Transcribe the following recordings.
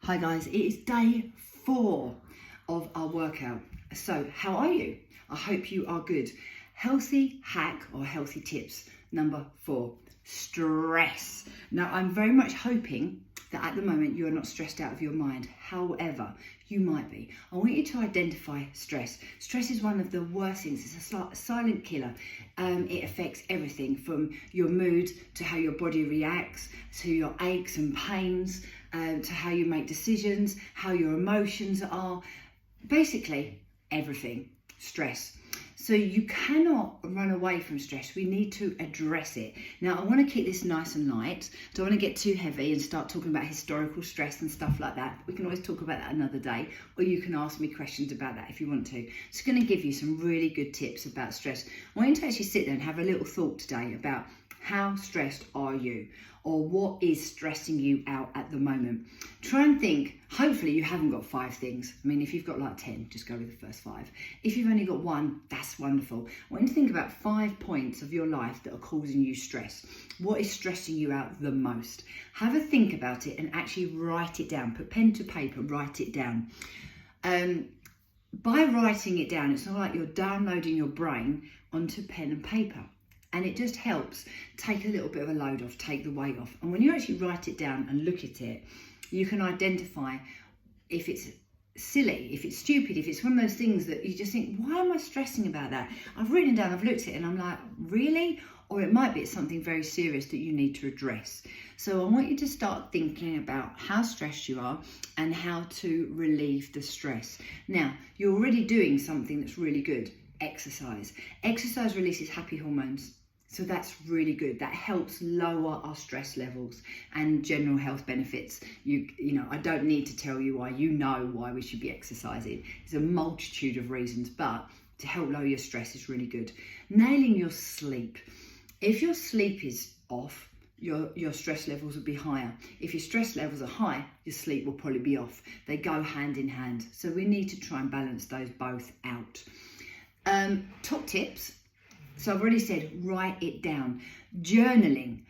Hi guys, it is day 4 of our workout. So how are you? I hope you are good. Healthy hack or healthy tips number 4, stress. Now I'm very much hoping that at the moment you are not stressed out of your mind. However, you might be. I want you to identify stress. Stress is one of the worst things. It's a silent killer. It affects everything from your mood to how your body reacts, to your aches and pains, to how you make decisions, how your emotions are. Basically, everything. Stress. So you cannot run away from stress. We need to address it. Now, I want to keep this nice and light. Don't want to get too heavy and start talking about historical stress and stuff like that. We can always talk about that another day, or you can ask me questions about that if you want to. Just going to give you some really good tips about stress. I want you to actually sit there and have a little thought today about how stressed are you, or what is stressing you out at the moment. Try and think. Hopefully you haven't got 5 things. I mean, if you've got like 10, just go with the first 5. If you've only got 1, that's wonderful. I want you to think about 5 points of your life that are causing you stress. What is stressing you out the most? Have a think about it and actually write it down. Put pen to paper, write it down. By writing it down, it's not like you're downloading your brain onto pen and paper. And it just helps take a little bit of a load off, take the weight off. And when you actually write it down and look at it, you can identify if it's silly, if it's stupid, if it's one of those things that you just think, why am I stressing about that? I've written down, I've looked at it and I'm like, really? Or it might be it's something very serious that you need to address. So I want you to start thinking about how stressed you are and how to relieve the stress. Now, you're already doing something that's really good. Exercise. Exercise releases happy hormones. So that's really good. That helps lower our stress levels and general health benefits. You know, I don't need to tell you why. You know why we should be exercising. There's a multitude of reasons, but to help lower your stress is really good. Nailing your sleep. If your sleep is off, your stress levels will be higher. If your stress levels are high, your sleep will probably be off. They go hand in hand. So we need to try and balance those both out. Top tips. So I've already said, write it down. Journaling,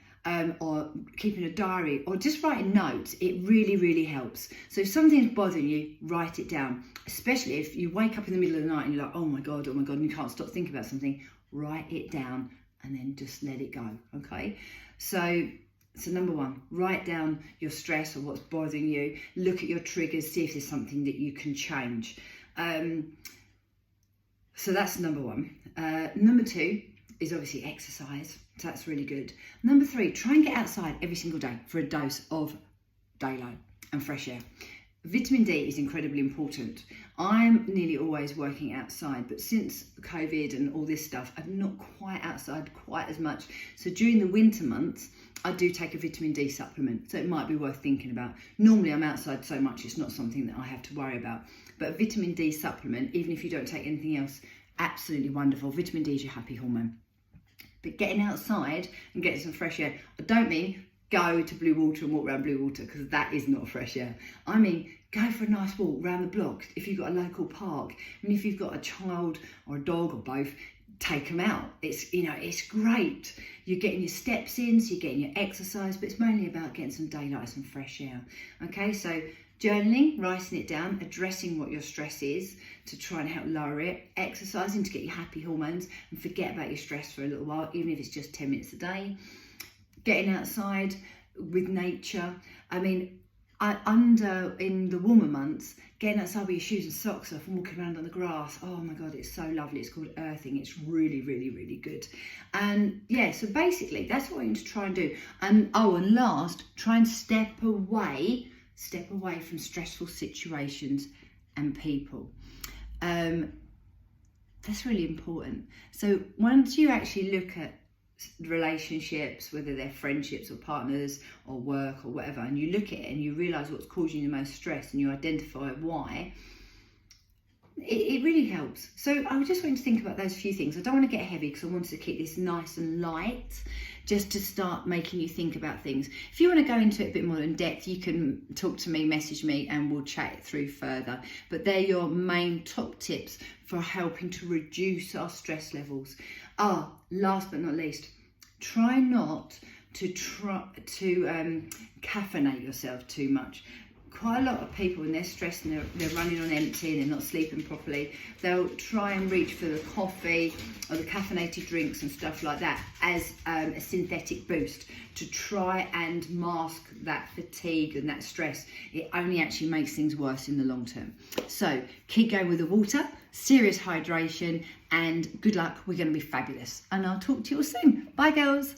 or keeping a diary, or just writing notes, it really, really helps. So if something's bothering you, write it down. Especially if you wake up in the middle of the night and you're like, oh my God, and you can't stop thinking about something, write it down and then just let it go, okay? So number 1, write down your stress or what's bothering you. Look at your triggers, see if there's something that you can change. So that's number 1. Number 2 is obviously exercise. So that's really good. Number 3, try and get outside every single day for a dose of daylight and fresh air. Vitamin D is incredibly important. I'm nearly always working outside, but since COVID and all this stuff, I'm not quite outside quite as much. So during the winter months, I do take a vitamin D supplement. So it might be worth thinking about. Normally I'm outside so much, it's not something that I have to worry about. But a vitamin D supplement, even if you don't take anything else, absolutely wonderful. Vitamin D is your happy hormone. But getting outside and getting some fresh air, I don't mean go to Blue Water and walk around Blue Water, because that is not fresh air. I mean, go for a nice walk around the block if you've got a local park. And if you've got a child or a dog or both, take them out. It's great. You're getting your steps in, so you're getting your exercise, but it's mainly about getting some daylight, some fresh air. Okay, so journaling, writing it down, addressing what your stress is to try and help lower it, exercising to get your happy hormones and forget about your stress for a little while, even if it's just 10 minutes a day. Getting outside with nature. I mean, in the warmer months, getting outside with your shoes and socks off and walking around on the grass. Oh my God, it's so lovely. It's called earthing. It's really, really, really good. And yeah, so basically that's what I want to try and do. And last, try and step away from stressful situations and people. That's really important. So once you actually look at relationships, whether they're friendships or partners or work or whatever, and you look at it and you realise what's causing you the most stress and you identify why, it really helps. So I just want to think about those few things. I don't want to get heavy because I wanted to keep this nice and light, just to start making you think about things. If you want to go into it a bit more in depth, you can talk to me, message me, and we'll chat it through further. But they're your main top tips for helping to reduce our stress levels. Last but not least, try not to caffeinate yourself too much. quite a lot of people, when they're stressed and they're running on empty and they're not sleeping properly, they'll try and reach for the coffee or the caffeinated drinks and stuff like that as a synthetic boost to try and mask that fatigue and that stress. It only actually makes things worse in the long term. So keep going with the water, serious hydration, and good luck. We're going to be fabulous. And I'll talk to you all soon. Bye, girls.